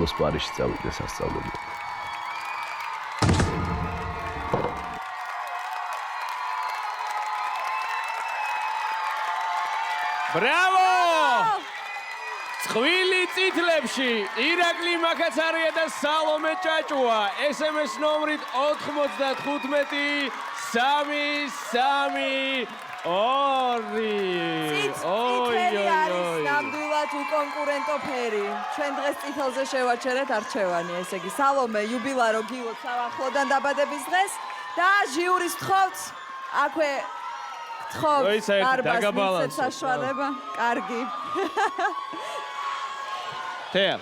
ბოლოს პარიზში წავიდე სასწავლებლად. Bravo! წყვილი წითლებში ირაკლი მაკაცარია და სალომე ჭაჭუა SMS ნომრით 95 332. წითელი არის ნამდვილად უკონკურენტო ფერი. ჩვენ დღეს წითელზე შევაჩერეთ არჩევანი, ესე იგი სალომე იუბილარო გილოთ სავახლოდან დაბადების დღეს და ჟიურის გთხოვთ აქვე გთხოვთ დარბაზს საშუალება. კარგი. თეა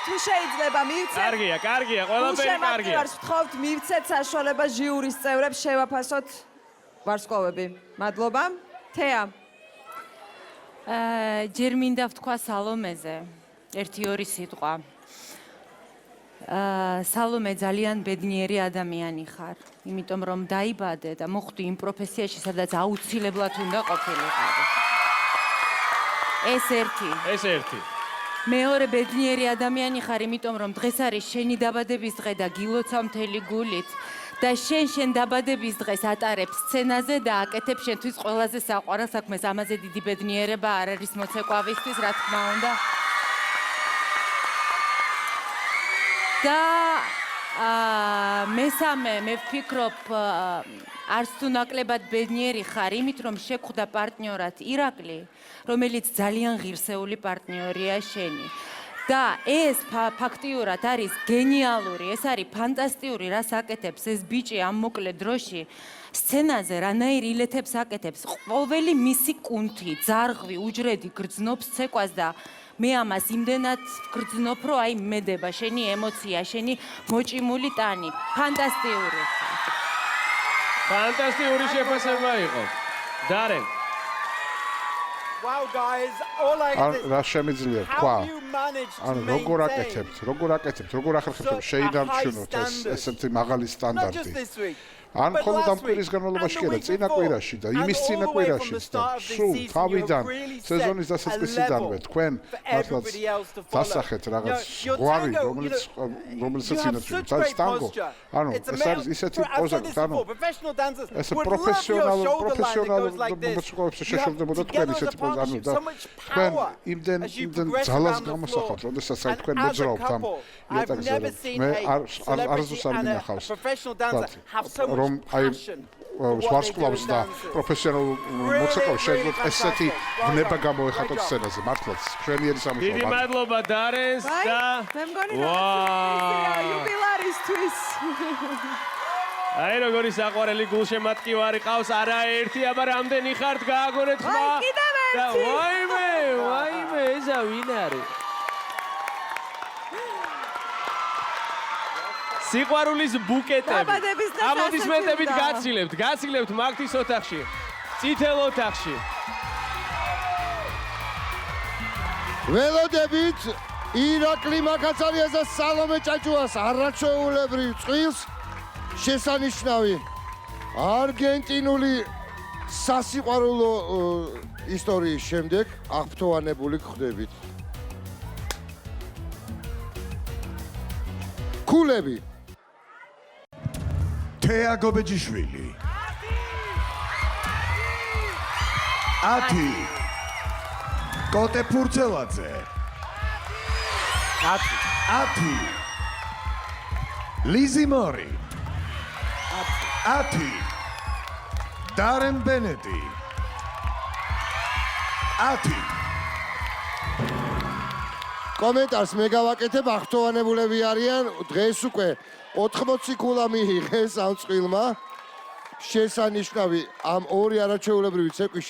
თუ შეიძლება მივცეთ. კარგია, ყველაფერი კარგია. ვარს ვთხოვთ მივცეთ საშუალება ჟიურის წევრებს შევაფასოთ ვარსკვლავები. მადლობა. თეა. ჯერ მინდა ვთქვა სალომეზე 1-2 სიტყვა. სალომე ძალიან ბედნიერი ადამიანი ხარ, იმიტომ რომ დაიბადე და მოხვდი იმ პროფესიაში, სადაც აუცილებლად უნდა ყოფილიყავი. ეს ერთი. მეორე ბედნიერი ადამიანი ხარ, იმიტომ რომ დღეს არის შენი დაბადების დღე და გილოცავ მთელი გულით და შენ დაბადების დღეს ატარებ სცენაზე და აკეთებ შენთვის ყველაზე საყვარელ საქმეს. ამაზე დიდი ბედნიერება არ არის მოცეკვავისთვის, რა თქმა უნდა. და მესამე, მე ვფიქრობ, არც თუ ნაკლებად ბედნიერი ხარ, იმით რომ შეგხვდა პარტნიორად ირაკლი, რომელიც ძალიან ღირსეული პარტნიორია შენი. და ეს ფაქტიურად არის გენიალური, ეს არის ფანტასტიკური, რას აკეთებს ეს ბიჭი ამ მოკლე დროში სცენაზე, რანაირ ილეთებს აკეთებს. ყოველი მისი კუნთი, ძარღვი, უჯრედი გრძნობს ცეკვას და მე ამას იმდენად ვგრძნობ, რომ აი მედება შენი ემოცია, შენი მოჭიმული ტანი. ფანტასტიკური. ფანტასტიკური შეფასება იყო. დარენ. Wow guys, all I can რა შემიძლია თქვა? ანუ როგორ აკეთებთ, როგორ ახერხებთ შეინარჩუნოთ ესეთი მაღალი სტანდარტი? ან მხოლოდ ამ კვირის განმავლობაში კი არა, წინა კვირაში და იმის წინა კვირაშიც და სულ თავიდან სეზონის დასაწყისიდანვე თქვენ მართლაც დასახეთ რაღაც ზღვარი, რომელსაც ინარჩუნებთ. არის ტანგო. ანუ ეს არის ისეთი პოზა, ანუ ეს პროფესიონალ მოსწავლეებს შეშორდებოდა თქვენ ისეთი პოზა, ანუ და თქვენ იმდენ ძალას გამოსახავთ, როდესაც აი თქვენ მოძრაობთ ამ იატაკზე, მე არასდროს არ მინახავს. რომ აი ვარსკვლავს და პროფესიონალ მოცეკვავს შეძლოთ ესეთი ბნება გამოეხატოთ სცენაზე. მართლაც შვენიერი სამუშაო. დიდი მადლობა დარენს და მე მგონი რა იუბილარისთვის. აი როგორი საყვარელი გულშემატკივარი ყავს, არაერთი, აბა რამდენი ხართ გააგონეთ ხმა? აი კიდევ ერთი. ვაიმე, ესა ვინ არის? სიყვარულის ბუკეტები. აპლოდისმენტებით გაცილებთ მაგთის ოთახში, წითელ ოთახში. ველოდებით ირაკლი მაკაცარიას და სალომე ჭაჭუას არაჩვეულებრივ წყვილს შესანიშნავი არგენტინული სასიყვარულო ისტორიის შემდეგ აღფრთოვანებული გხდებით. ქულები თეა გობეჯიშვილი 10 კოტე ფურცელაძე 10 ლიზი მორი 10 დარენ ბენეტი 10 კომენტარს მე გავაკეთებ, აღფრთოვანებულები არიან დღეს უკვე 80 ქულა მიიღეს ამ წყვილმა. შესანიშნავი ამ ორი არაჩვეულებრივი ცეკვის